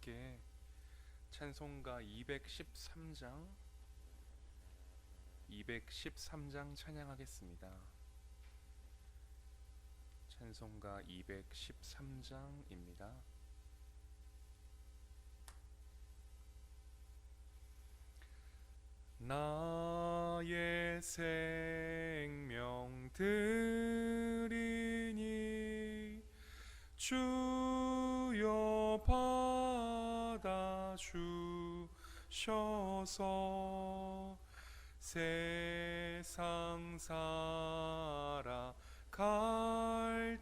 함께 찬송가 213장 찬양하겠습니다. 찬송가 213장입니다. 나의 생명 드리니 주여 받아 주셔서 세상 살아갈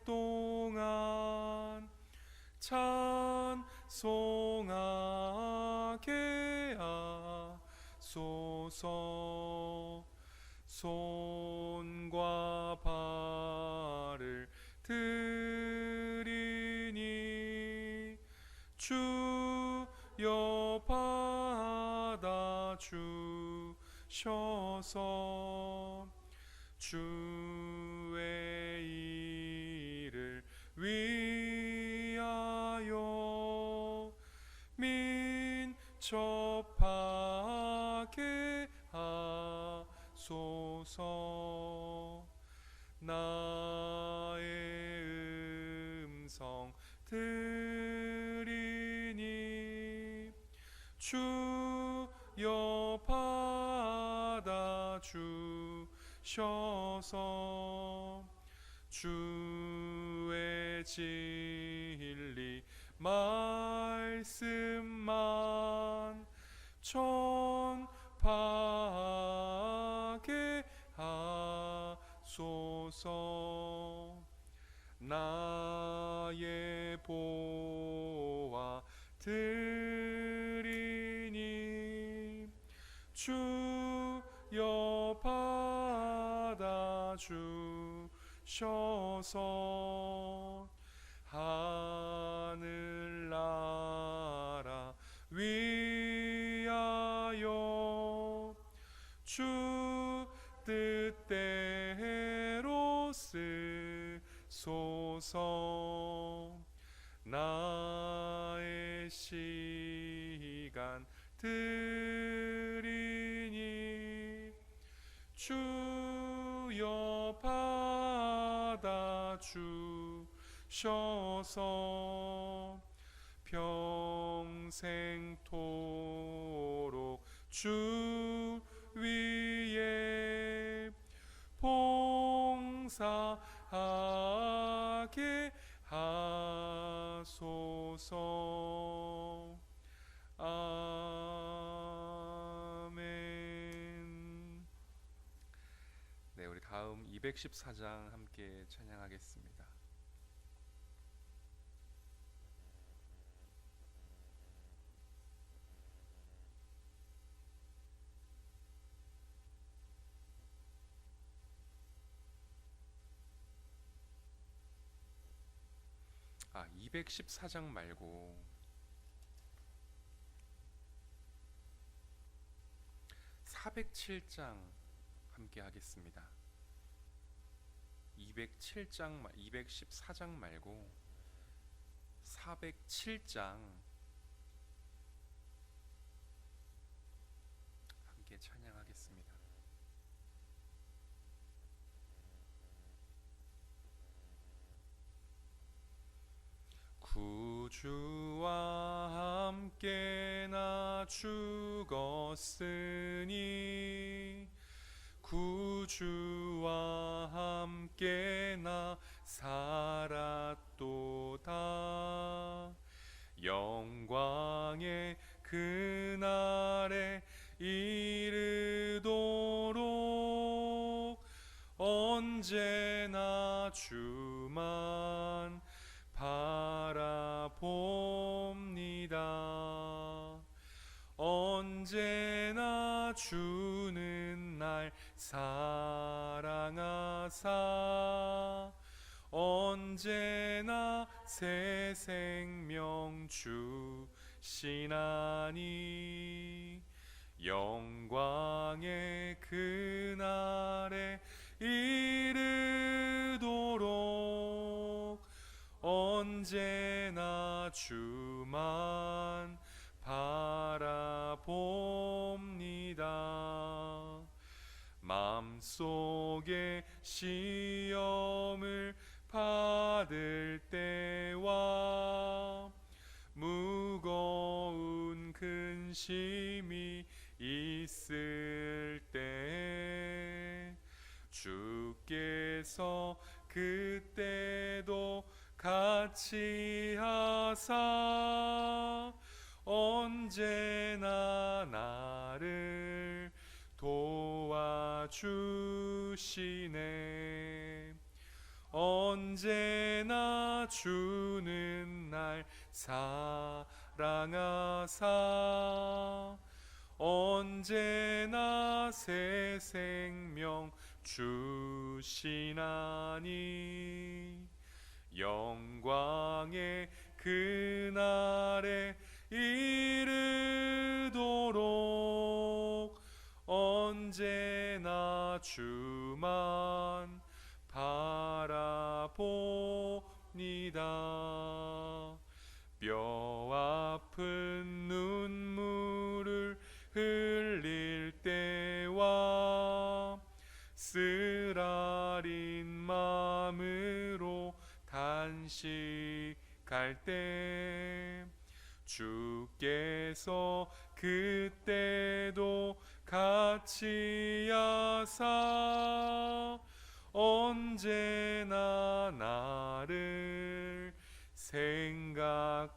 동안 찬송하게 하소서. 손과 발을 드리니 주여 받아 주셔서 주의 일을 위하여 민첩하게 하소서. 나의 음성 드리니 주여 받아 주셔서 주의 진리 말씀만 전파하게 하소서. 나의 보화 드리니 주여 받아 주셔서 하늘나라 위하여 주 뜻대로 쓰소서. 나의 시간 드리니 주여 받아 주셔서 평생토록 주 위에 봉사하게 하소서. 아멘. 네, 우리 다음 214장 함께 찬양하겠습니다. 아, 214장 말고 407장 함께 하겠습니다. 214장 말고 407장 함께 찬양하겠습니다. 구주와 함께 나 죽었으니 구주와 함께 나 살았도다. 영광의 그날에 이르도록 언제나 주만 바라봅니다. 언제나 주는 날 사랑하사 언제나 새 생명 주시나니 영광의 그날에 이르도록 언제나 주만 속에 시험을 받을 때와 무거운 근심이 있을 때 주께서 그때도 같이 하사 언제나 나를 도와주시네. 언제나 주는 날 사랑하사 언제나 새 생명 주시나니 영광의 그날에 이르도록 언제나 주만 바라봅니다. 뼈 아픈 눈물을 흘릴 때와 쓰라린 마음으로 단식할 때 주께서 그때도 같이 하사 언제나 나를 생각하시네.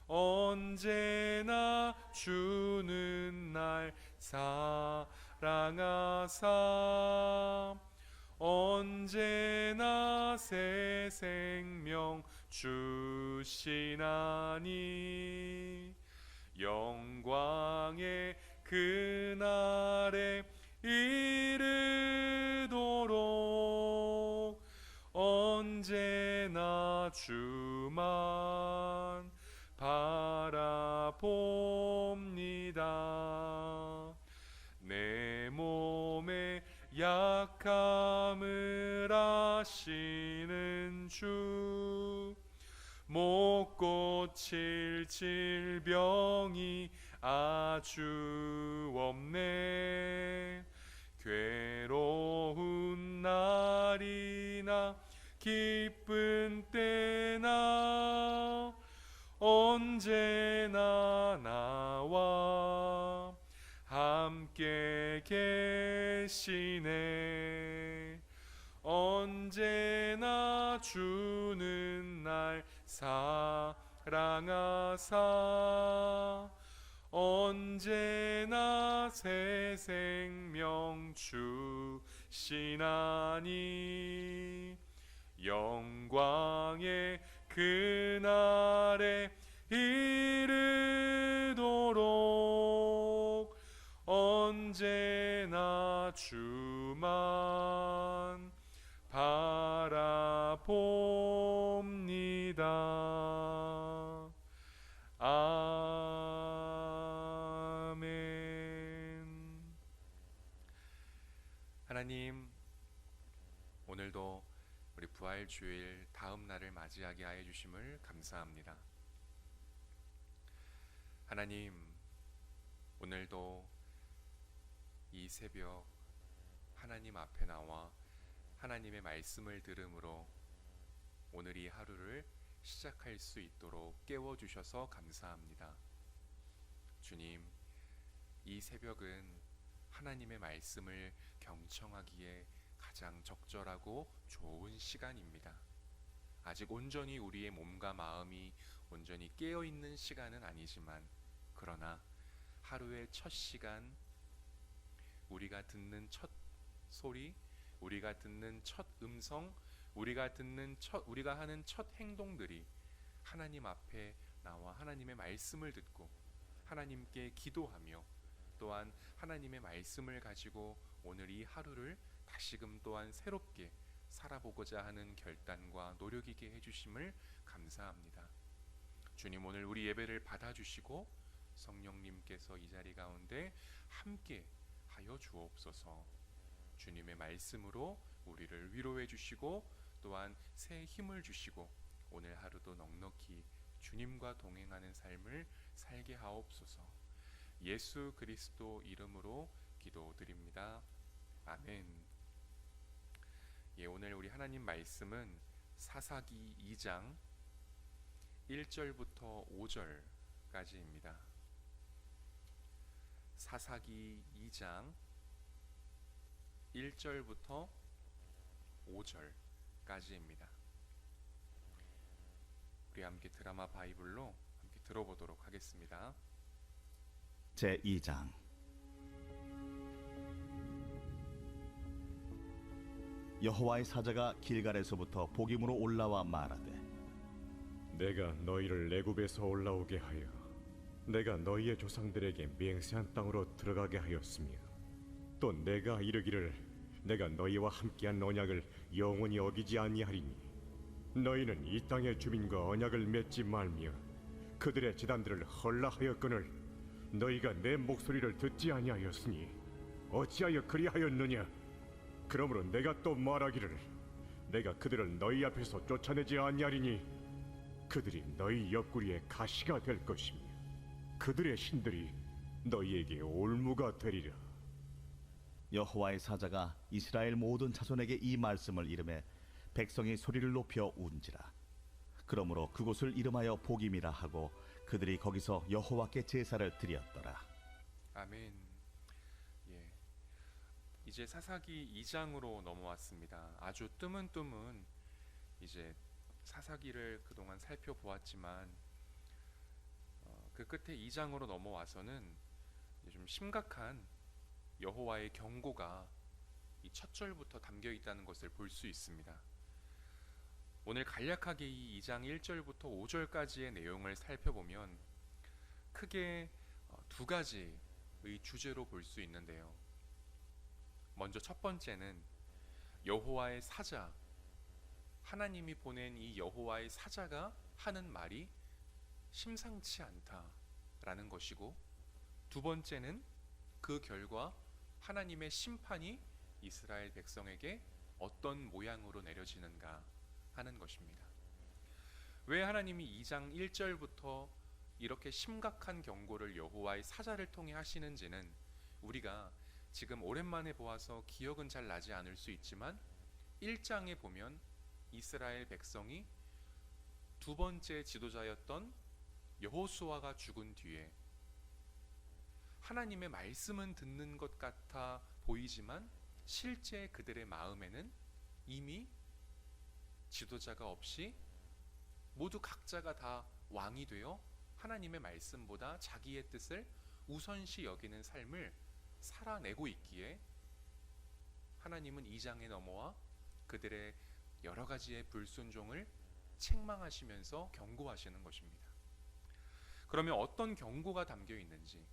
언제나 주는 날 사랑하사 언제나 새 생명 주시나니 영광의 그날에 이르도록 언제나 주만 바라봅니다. 내 몸의 약함을 아시는 주 못 고칠 질병이 아주 없네. 괴로운 날이나 기쁜 때나 언제나 나와 함께 계시네. 언제나 주는 날 사랑하사 언제나 새 생명 주시나니 영광의 그날에 이르도록 언제나 주만 바라봅니다. 아멘. 하나님, 오늘도 우리 부활주일 다음 날을 맞이하게 하여 주심을 감사합니다. 하나님, 오늘도 이 새벽 하나님 앞에 나와 하나님의 말씀을 들음으로 오늘 이 하루를 시작할 수 있도록 깨워주셔서 감사합니다. 주님, 이 새벽은 하나님의 말씀을 경청하기에 가장 적절하고 좋은 시간입니다. 아직 온전히 우리의 몸과 마음이 온전히 깨어있는 시간은 아니지만, 그러나 하루의 첫 시간, 우리가 듣는 첫 소리, 우리가 듣는 첫 음성, 우리가 하는 첫 행동들이 하나님 앞에 나와 하나님의 말씀을 듣고 하나님께 기도하며 또한 하나님의 말씀을 가지고 오늘 이 하루를 다시금 또한 새롭게 살아보고자 하는 결단과 노력이게 해주심을 감사합니다. 주님, 오늘 우리 예배를 받아주시고 성령님께서 이 자리 가운데 함께 하여 주옵소서. 주님의 말씀으로 우리를 위로해 주시고 또한 새 힘을 주시고 오늘 하루도 넉넉히 주님과 동행하는 삶을 살게 하옵소서. 예수 그리스도 이름으로 기도드립니다. 아멘. 예, 오늘 우리 하나님 말씀은 사사기 2장 1절부터 5절까지입니다. 사사기 2장 1절부터 5절까지입니다. 우리 함께 드라마 바이블로 함께 들어보도록 하겠습니다. 제2장. 여호와의 사자가 길갈에서부터 복임으로 올라와 말하되, 내가 너희를 애굽에서 올라오게 하여 내가 너희의 조상들에게 맹세한 땅으로 들어가게 하였으며, 또 내가 이르기를 내가 너희와 함께한 언약을 영원히 어기지 아니하리니 너희는 이 땅의 주민과 언약을 맺지 말며 그들의 제단들을 헐라하였거늘 너희가 내 목소리를 듣지 아니하였으니 어찌하여 그리하였느냐? 그러므로 내가 또 말하기를 내가 그들을 너희 앞에서 쫓아내지 아니하리니 그들이 너희 옆구리에 가시가 될 것이며 그들의 신들이 너희에게 올무가 되리라. 여호와의 사자가 이스라엘 모든 자손에게 이 말씀을 이르매 백성이 소리를 높여 운지라. 그러므로 그곳을 이름하여 복임이라 하고 그들이 거기서 여호와께 제사를 드렸더라. 아멘. 예. 이제 사사기 2장으로 넘어왔습니다. 아주 뜨문뜨문 이제 사사기를 그동안 살펴보았지만 그 끝에 2장으로 넘어와서는 좀 심각한 여호와의 경고가 이 첫 절부터 담겨 있다는 것을 볼 수 있습니다. 오늘 간략하게 이 2장 1절부터 5절까지의 내용을 살펴보면 크게 두 가지의 주제로 볼 수 있는데요. 먼저 첫 번째는 여호와의 사자, 하나님이 보낸 이 여호와의 사자가 하는 말이 심상치 않다라는 것이고, 두 번째는 그 결과 하나님의 심판이 이스라엘 백성에게 어떤 모양으로 내려지는가 하는 것입니다. 왜 하나님이 2장 1절부터 이렇게 심각한 경고를 여호와의 사자를 통해 하시는지는 우리가 지금 오랜만에 보아서 기억은 잘 나지 않을 수 있지만 1장에 보면 이스라엘 백성이 두 번째 지도자였던 여호수아가 죽은 뒤에 하나님의 말씀은 듣는 것 같아 보이지만 실제 그들의 마음에는 이미 지도자가 없이 모두 각자가 다 왕이 되어 하나님의 말씀보다 자기의 뜻을 우선시 여기는 삶을 살아내고 있기에 하나님은 2장에 넘어와 그들의 여러 가지의 불순종을 책망하시면서 경고하시는 것입니다. 그러면 어떤 경고가 담겨 있는지,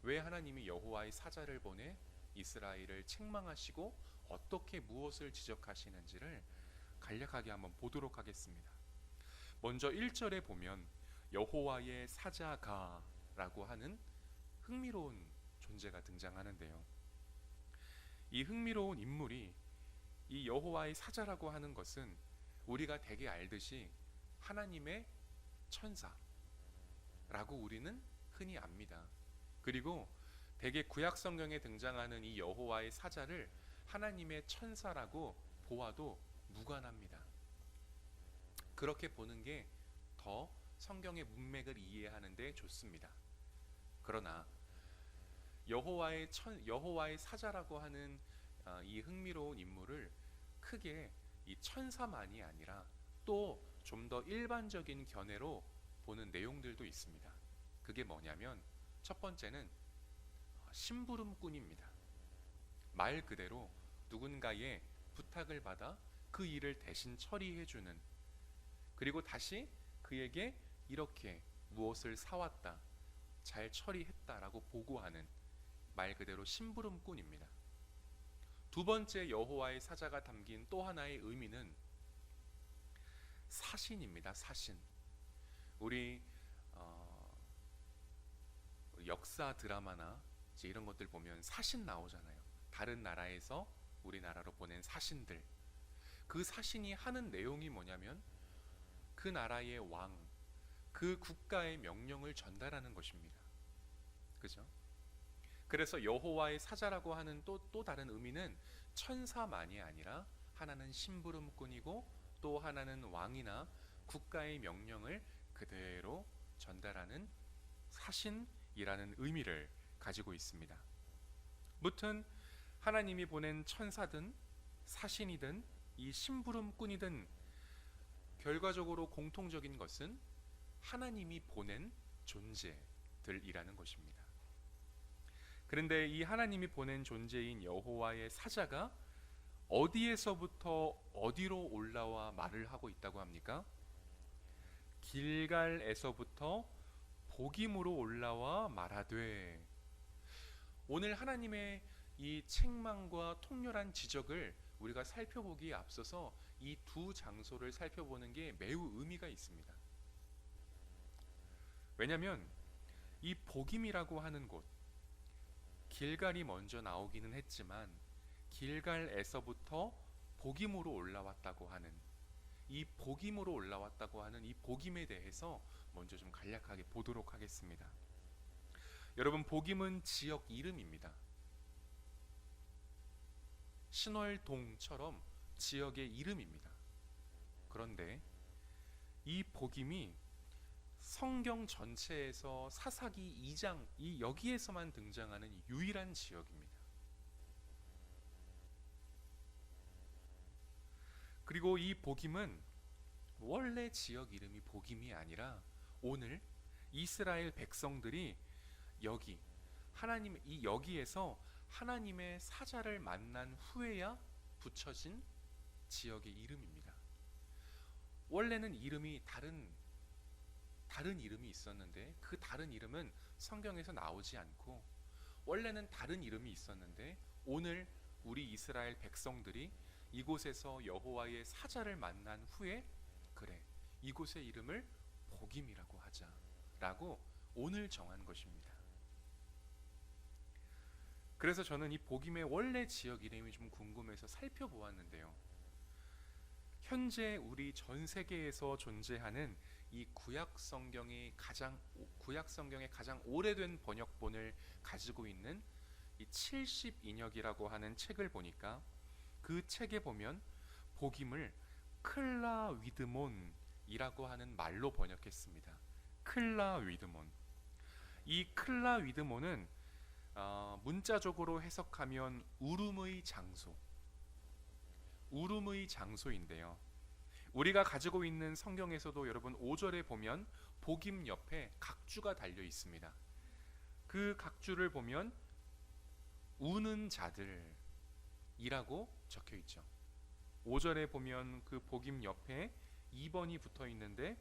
왜 하나님이 여호와의 사자를 보내 이스라엘을 책망하시고 어떻게 무엇을 지적하시는지를 간략하게 한번 보도록 하겠습니다. 먼저 1절에 보면 여호와의 사자가 라고 하는 흥미로운 존재가 등장하는데요. 이 흥미로운 인물이 이 여호와의 사자라고 하는 것은 우리가 대개 알듯이 하나님의 천사라고 우리는 흔히 압니다. 그리고 대개 구약 성경에 등장하는 이 여호와의 사자를 하나님의 천사라고 보아도 무관합니다. 그렇게 보는 게 더 성경의 문맥을 이해하는 데 좋습니다. 그러나 여호와의 사자라고 하는 이 흥미로운 인물을 크게 이 천사만이 아니라 또 좀 더 일반적인 견해로 보는 내용들도 있습니다. 그게 뭐냐면 첫 번째는 심부름꾼입니다. 말 그대로 누군가의 부탁을 받아 그 일을 대신 처리해주는, 그리고 다시 그에게 이렇게 무엇을 사왔다, 잘 처리했다라고 보고하는, 말 그대로 심부름꾼입니다. 두 번째 여호와의 사자가 담긴 또 하나의 의미는 사신입니다. 사신. 우리 역사 드라마나 이제 이런 것들 보면 사신 나오잖아요. 다른 나라에서 우리나라로 보낸 사신들. 그 사신이 하는 내용이 뭐냐면 그 나라의 왕, 그 국가의 명령을 전달하는 것입니다. 그죠? 그래서 여호와의 사자라고 하는 또 다른 의미는 천사만이 아니라 하나는 심부름꾼이고 또 하나는 왕이나 국가의 명령을 그대로 전달하는 사신이라는 의미를 가지고 있습니다. 무튼 하나님이 보낸 천사든 사신이든 이 심부름꾼이든 결과적으로 공통적인 것은 하나님이 보낸 존재들이라는 것입니다. 그런데 이 하나님이 보낸 존재인 여호와의 사자가 어디에서부터 어디로 올라와 말을 하고 있다고 합니까? 길갈에서부터 복임으로 올라와 말하되. 오늘 하나님의 이 책망과 통렬한 지적을 우리가 살펴보기에 앞서서 이 두 장소를 살펴보는 게 매우 의미가 있습니다. 왜냐하면 이 복임이라고 하는 곳, 길갈이 먼저 나오기는 했지만 길갈에서부터 복임으로 올라왔다고 하는 이 복임으로 올라왔다고 하는 이 복임에 대해서 먼저 좀 간략하게 보도록 하겠습니다. 여러분, 복임은 지역 이름입니다. 신월동처럼 지역의 이름입니다. 그런데 이 복임이 성경 전체에서 사사기 2장 이 여기에서만 등장하는 유일한 지역입니다. 그리고 이 복임은 원래 지역 이름이 복임이 아니라 오늘 이스라엘 백성들이 여기에서 하나님의 사자를 만난 후에야 붙여진 지역의 이름입니다. 원래는 이름이 다른 이름이 있었는데 그 다른 이름은 성경에서 나오지 않고, 원래는 다른 이름이 있었는데 오늘 우리 이스라엘 백성들이 이곳에서 여호와의 사자를 만난 후에 그래, 이곳의 이름을 복임이라고 하자라고 오늘 정한 것입니다. 그래서 저는 이 복임의 원래 지역 이름이 좀 궁금해서 살펴보았는데요. 현재 우리 전 세계에서 존재하는 이 구약 성경의 가장 오래된 번역본을 가지고 있는 이 70인역이라고 하는 책을 보니까 그 책에 보면 복임을 클라위드몬이라고 하는 말로 번역했습니다. 클라위드몬. 이 클라위드몬은 문자적으로 해석하면 울음의 장소인데요. 우리가 가지고 있는 성경에서도 여러분 5절에 보면 복임 옆에 각주가 달려 있습니다. 그 각주를 보면 우는 자들이라고 적혀 있죠. 5절에 보면 그 복임 옆에 2번이 붙어 있는데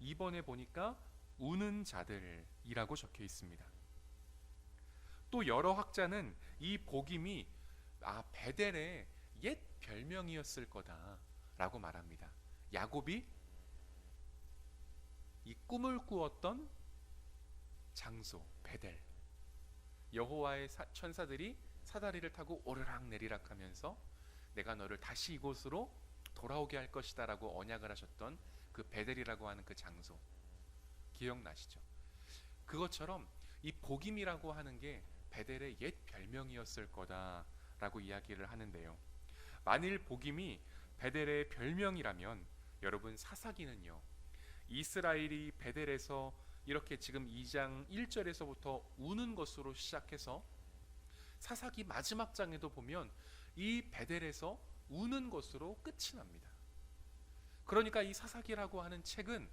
2번에 보니까 우는 자들이라고 적혀 있습니다. 또 여러 학자는 이 복임이 베델의 옛 별명이었을 거다라고 말합니다. 야곱이 이 꿈을 꾸었던 장소 베델, 여호와의 천사들이 사다리를 타고 오르락 내리락 하면서 내가 너를 다시 이곳으로 돌아오게 할 것이다 라고 언약을 하셨던 그 베델이라고 하는 그 장소 기억나시죠? 그것처럼 이 복임이라고 하는 게 베델의 옛 별명이었을 거다라고 이야기를 하는데요. 만일 복임이 베델의 별명이라면 여러분, 사사기는요, 이스라엘이 베델에서 이렇게 지금 2장 1절에서부터 우는 것으로 시작해서 사사기 마지막 장에도 보면 이 베델에서 우는 것으로 끝이 납니다. 그러니까 이 사사기라고 하는 책은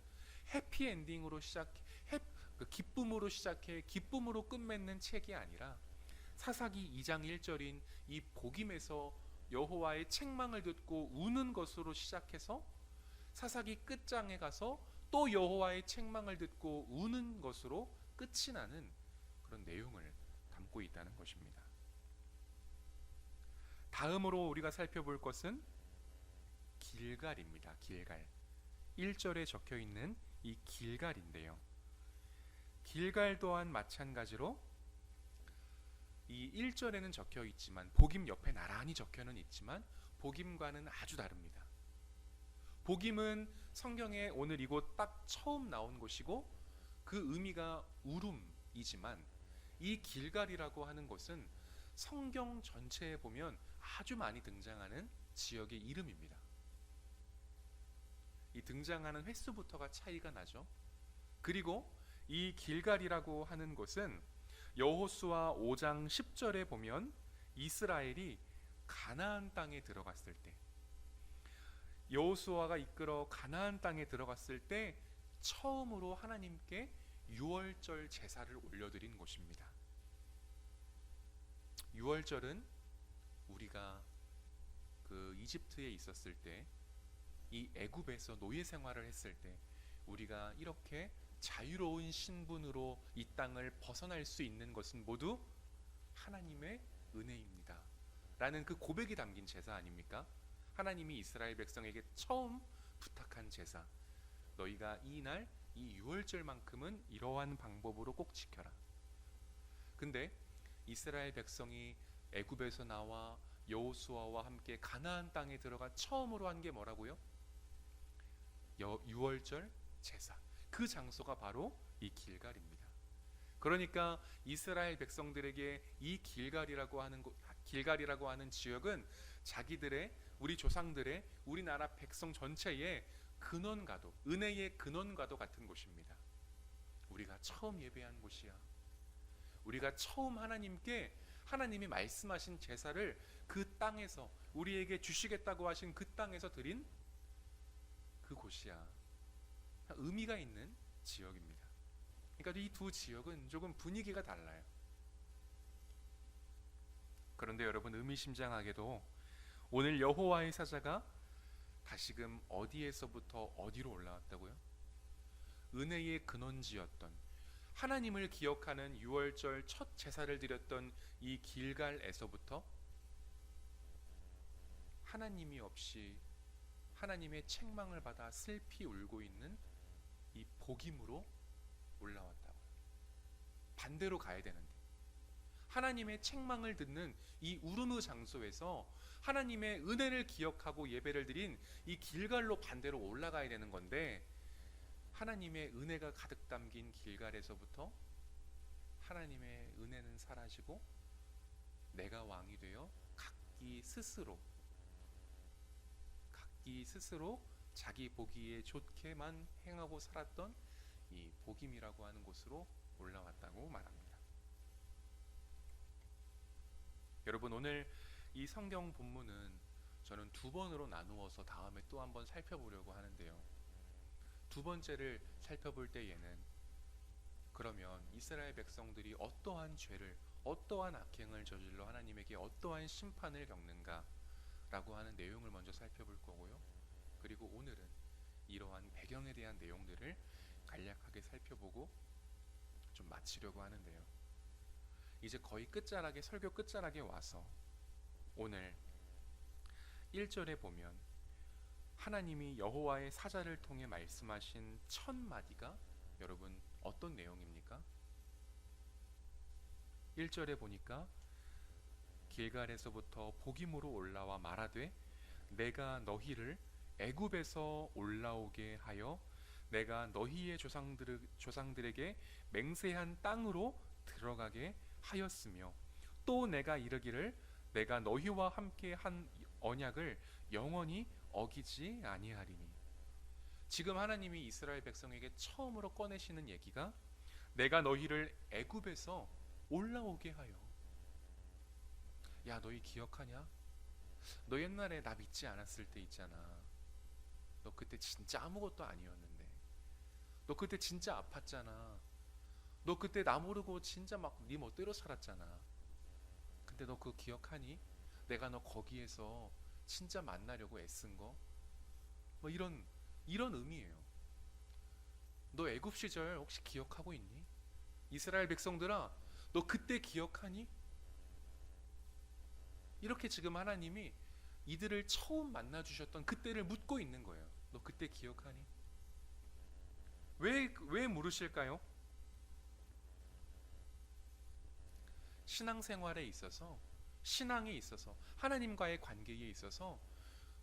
해피엔딩으로 기쁨으로 시작해 기쁨으로 끝맺는 책이 아니라 사사기 2장 1절인 이 복임에서 여호와의 책망을 듣고 우는 것으로 시작해서 사사기 끝장에 가서 또 여호와의 책망을 듣고 우는 것으로 끝이 나는 그런 내용을 담고 있다는 것입니다. 다음으로 우리가 살펴볼 것은 길갈입니다. 길갈. 1절에 적혀 있는 이 길갈인데요. 길갈 또한 마찬가지로 이 1절에는 적혀 있지만 복임 옆에 나란히 적혀는 있지만 복임과는 아주 다릅니다. 복임은 성경에 오늘 이곳 딱 처음 나온 곳이고 그 의미가 울음이지만 이 길갈이라고 하는 곳은 성경 전체에 보면 아주 많이 등장하는 지역의 이름입니다. 이 등장하는 횟수부터가 차이가 나죠. 그리고 이 길갈이라고 하는 곳은 여호수아 5장 10절에 보면 이스라엘이 가나안 땅에 들어갔을 때, 여호수아가 이끌어 가나안 땅에 들어갔을 때 처음으로 하나님께 유월절 제사를 올려드린 곳입니다. 유월절은 우리가 그 이집트에 있었을 때, 이 애굽에서 노예 생활을 했을 때 우리가 이렇게 자유로운 신분으로 이 땅을 벗어날 수 있는 것은 모두 하나님의 은혜입니다 라는 그 고백이 담긴 제사 아닙니까? 하나님이 이스라엘 백성에게 처음 부탁한 제사, 너희가 이날 이 유월절만큼은 이러한 방법으로 꼭 지켜라. 근데 이스라엘 백성이 애굽에서 나와 여호수아와 함께 가나안 땅에 들어가 처음으로 한 게 뭐라고요? 유월절 제사. 그 장소가 바로 이 길갈입니다. 그러니까 이스라엘 백성들에게 이 길갈이라고 하는 지역은 자기들의, 우리 조상들의, 우리나라 백성 전체의 근원과도, 은혜의 근원과도 같은 곳입니다. 우리가 처음 예배한 곳이야. 우리가 처음 하나님이 말씀하신 제사를 그 땅에서, 우리에게 주시겠다고 하신 그 땅에서 드린 그 곳이야. 의미가 있는 지역입니다. 그러니까 이 두 지역은 조금 분위기가 달라요. 그런데 여러분, 의미심장하게도 오늘 여호와의 사자가 다시금 어디에서부터 어디로 올라왔다고요? 은혜의 근원지였던, 하나님을 기억하는 유월절 첫 제사를 드렸던 이 길갈에서부터 하나님이 없이 하나님의 책망을 받아 슬피 울고 있는 이 복임으로 올라왔다고요. 반대로 가야 되는데, 하나님의 책망을 듣는 이 우르무 장소에서 하나님의 은혜를 기억하고 예배를 드린 이 길갈로 반대로 올라가야 되는 건데, 하나님의 은혜가 가득 담긴 길갈에서부터 하나님의 은혜는 사라지고 내가 왕이 되어 각기 스스로 자기 보기에 좋게만 행하고 살았던 이 복임이라고 하는 곳으로 올라왔다고 말합니다. 여러분, 오늘 이 성경 본문은 저는 두 번으로 나누어서 다음에 또 한번 살펴보려고 하는데요. 두 번째를 살펴볼 때에는 그러면 이스라엘 백성들이 어떠한 죄를, 어떠한 악행을 저질러 하나님에게 어떠한 심판을 겪는가 라고 하는 내용을 먼저 살펴볼 거고요. 그리고 오늘은 이러한 배경에 대한 내용들을 간략하게 살펴보고 좀 마치려고 하는데요. 이제 거의 끝자락에, 설교 끝자락에 와서 오늘 1절에 보면 하나님이 여호와의 사자를 통해 말씀하신 첫 마디가 여러분 어떤 내용입니까? 1절에 보니까 길갈에서부터 복임으로 올라와 말하되 내가 너희를 애굽에서 올라오게 하여 내가 너희의 조상들에게 맹세한 땅으로 들어가게 하였으며 또 내가 이르기를 내가 너희와 함께 한 언약을 영원히 어기지 아니하리니. 지금 하나님이 이스라엘 백성에게 처음으로 꺼내시는 얘기가 내가 너희를 애굽에서 올라오게 하여. 야, 너희 기억하냐? 너 옛날에 나 믿지 않았을 때 있잖아. 너 그때 진짜 아무것도 아니었는데. 너 그때 진짜 아팠잖아. 너 그때 나 모르고 진짜 막 네 멋대로 살았잖아. 근데 너 그거 기억하니? 내가 너 거기에서 진짜 만나려고 애쓴 거? 뭐 이런 의미예요. 너 애굽 시절 혹시 기억하고 있니? 이스라엘 백성들아, 너 그때 기억하니? 이렇게 지금 하나님이 이들을 처음 만나 주셨던 그때를 묻고 있는 거예요. 너 그때 기억하니? 왜 물으실까요? 신앙생활에 있어서, 신앙에 있어서, 하나님과의 관계에 있어서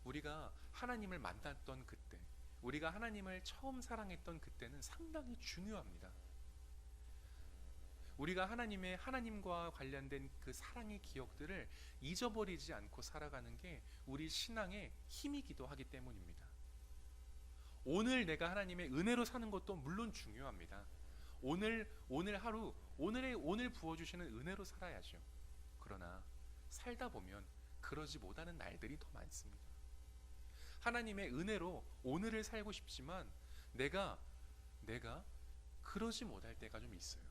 우리가 하나님을 만났던 그때, 우리가 하나님을 처음 사랑했던 그때는 상당히 중요합니다. 우리가 하나님과 관련된 그 사랑의 기억들을 잊어버리지 않고 살아가는 게 우리 신앙의 힘이기도 하기 때문입니다. 오늘 내가 하나님의 은혜로 사는 것도 물론 중요합니다. 오늘 하루, 오늘 부어주시는 은혜로 살아야죠. 그러나 살다 보면 그러지 못하는 날들이 더 많습니다. 하나님의 은혜로 오늘을 살고 싶지만 내가 그러지 못할 때가 좀 있어요.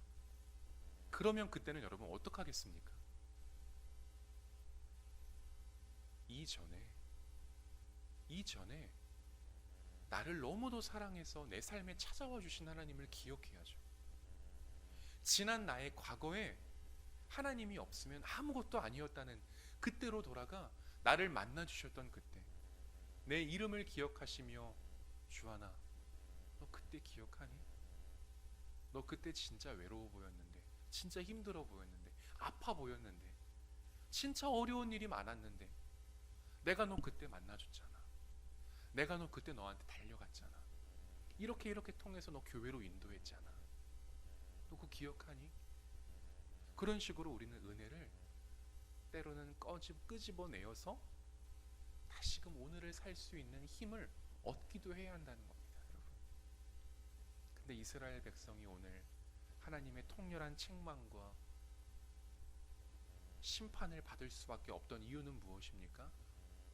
그러면 그때는 여러분 어떡하겠습니까? 이전에 나를 너무도 사랑해서 내 삶에 찾아와 주신 하나님을 기억해야죠. 지난 나의 과거에 하나님이 없으면 아무것도 아니었다는 그때로 돌아가 나를 만나 주셨던 그때, 내 이름을 기억하시며 주하나 너 그때 기억하니? 너 그때 진짜 외로워 보였는데, 진짜 힘들어 보였는데, 아파 보였는데, 진짜 어려운 일이 많았는데 내가 너 그때 만나줬잖아. 내가 너 그때 너한테 달려갔잖아. 이렇게 통해서 너 교회로 인도했잖아. 너 그거 기억하니? 그런 식으로 우리는 은혜를 때로는 끄집어내어서 다시금 오늘을 살 수 있는 힘을 얻기도 해야 한다는 겁니다, 여러분. 근데 이스라엘 백성이 오늘 하나님의 통렬한 책망과 심판을 받을 수밖에 없던 이유는 무엇입니까?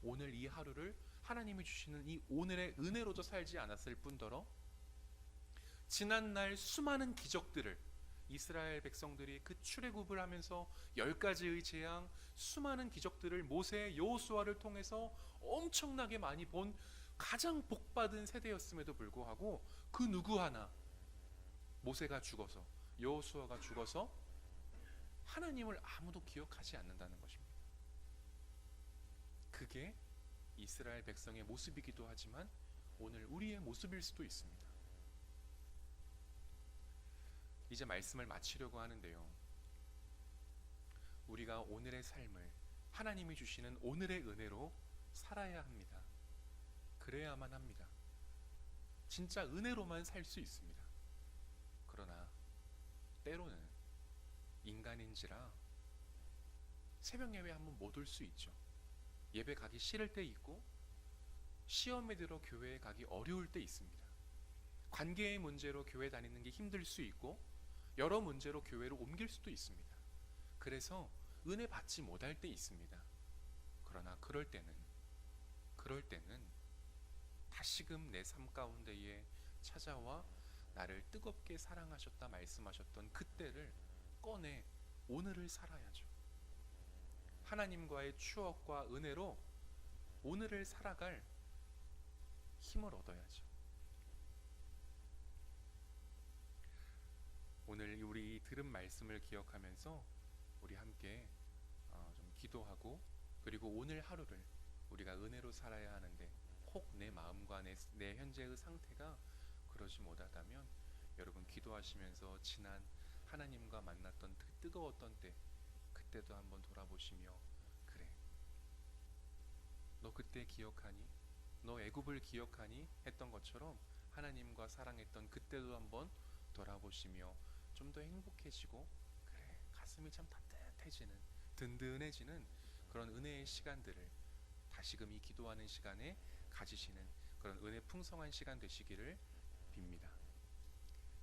오늘 이 하루를 하나님이 주시는 이 오늘의 은혜로도 살지 않았을 뿐더러 지난날 수많은 기적들을 이스라엘 백성들이 그 출애굽을 하면서 10가지의 재앙, 수많은 기적들을 모세, 여호수아를 통해서 엄청나게 많이 본 가장 복받은 세대였음에도 불구하고 그 누구 하나, 모세가 죽어서 여호수아가 죽어서 하나님을 아무도 기억하지 않는다는 것입니다. 그게 이스라엘 백성의 모습이기도 하지만 오늘 우리의 모습일 수도 있습니다. 이제 말씀을 마치려고 하는데요, 우리가 오늘의 삶을 하나님이 주시는 오늘의 은혜로 살아야 합니다. 그래야만 합니다. 진짜 은혜로만 살 수 있습니다. 그러나 때로는 인간인지라 새벽 예배 한번 못 올 수 있죠. 예배 가기 싫을 때 있고 시험에 들어 교회에 가기 어려울 때 있습니다. 관계의 문제로 교회 다니는 게 힘들 수 있고 여러 문제로 교회로 옮길 수도 있습니다. 그래서 은혜 받지 못할 때 있습니다. 그러나 그럴 때는 다시금 내 삶 가운데에 찾아와 나를 뜨겁게 사랑하셨다 말씀하셨던 그때를 꺼내 오늘을 살아야죠. 하나님과의 추억과 은혜로 오늘을 살아갈 힘을 얻어야죠. 오늘 우리 들은 말씀을 기억하면서 우리 함께 좀 기도하고, 그리고 오늘 하루를 우리가 은혜로 살아야 하는데 혹 내 마음과 내 현재의 상태가 그러지 못하다면 여러분 기도하시면서 지난 하나님과 만났던 그 뜨거웠던 때, 그때도 한번 돌아보시며, 그래, 너 그때 기억하니? 너 애굽을 기억하니? 했던 것처럼 하나님과 사랑했던 그때도 한번 돌아보시며 좀 더 행복해지고, 그래, 가슴이 참 따뜻해지는, 든든해지는 그런 은혜의 시간들을 다시금 이 기도하는 시간에 가지시는 그런 은혜 풍성한 시간 되시기를 빕니다.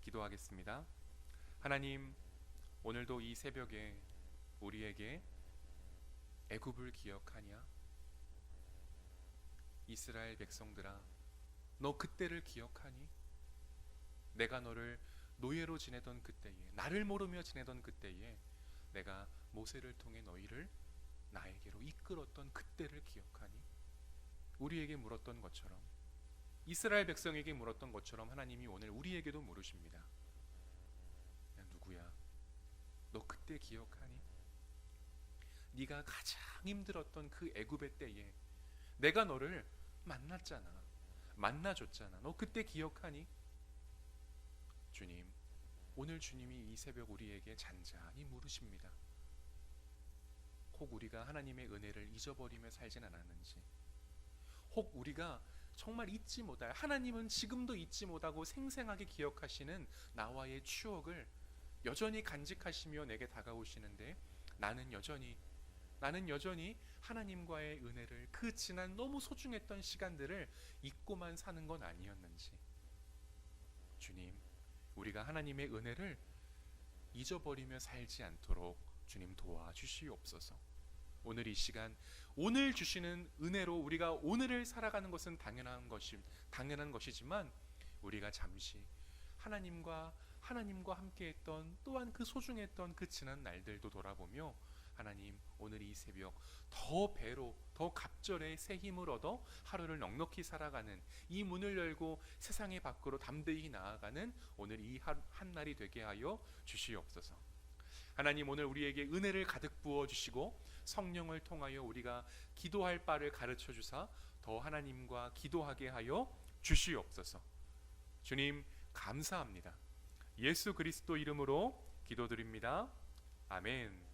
기도하겠습니다. 하나님, 오늘도 이 새벽에 우리에게 애굽을 기억하냐? 이스라엘 백성들아, 너 그때를 기억하니? 내가 너를 노예로 지내던 그때에, 나를 모르며 지내던 그때에 내가 모세를 통해 너희를 나에게로 이끌었던 그때를 기억하니? 우리에게 물었던 것처럼, 이스라엘 백성에게 물었던 것처럼 하나님이 오늘 우리에게도 물으십니다. 야, 누구야? 너 그때 기억하니? 네가 가장 힘들었던 그 애굽의 때에 내가 너를 만났잖아, 만나줬잖아. 너 그때 기억하니? 주님, 오늘 주님이 이 새벽 우리에게 잔잔히 물으십니다. 혹 우리가 하나님의 은혜를 잊어버리며 살진 않았는지, 혹 우리가 정말 잊지 못할, 하나님은 지금도 잊지 못하고 생생하게 기억하시는 나와의 추억을 여전히 간직하시며 내게 다가오시는데 나는 여전히 하나님과의 은혜를, 그 지난 너무 소중했던 시간들을 잊고만 사는 건 아니었는지. 주님, 우리가 하나님의 은혜를 잊어버리며 살지 않도록 주님 도와주시옵소서. 오늘 이 시간, 오늘 주시는 은혜로 우리가 오늘을 살아가는 것은 당연한 것이지만 우리가 잠시 하나님과 함께했던, 또한 그 소중했던 그 지난 날들도 돌아보며 하나님, 오늘 이 새벽 더 배로, 더 갑절의 새 힘을 얻어 하루를 넉넉히 살아가는, 이 문을 열고 세상의 밖으로 담대히 나아가는 오늘 이 한 날이 되게 하여 주시옵소서. 하나님, 오늘 우리에게 은혜를 가득 부어 주시고 성령을 통하여 우리가 기도할 바를 가르쳐 주사 더 하나님과 기도하게 하여 주시옵소서. 주님, 감사합니다. 예수 그리스도 이름으로 기도드립니다. 아멘.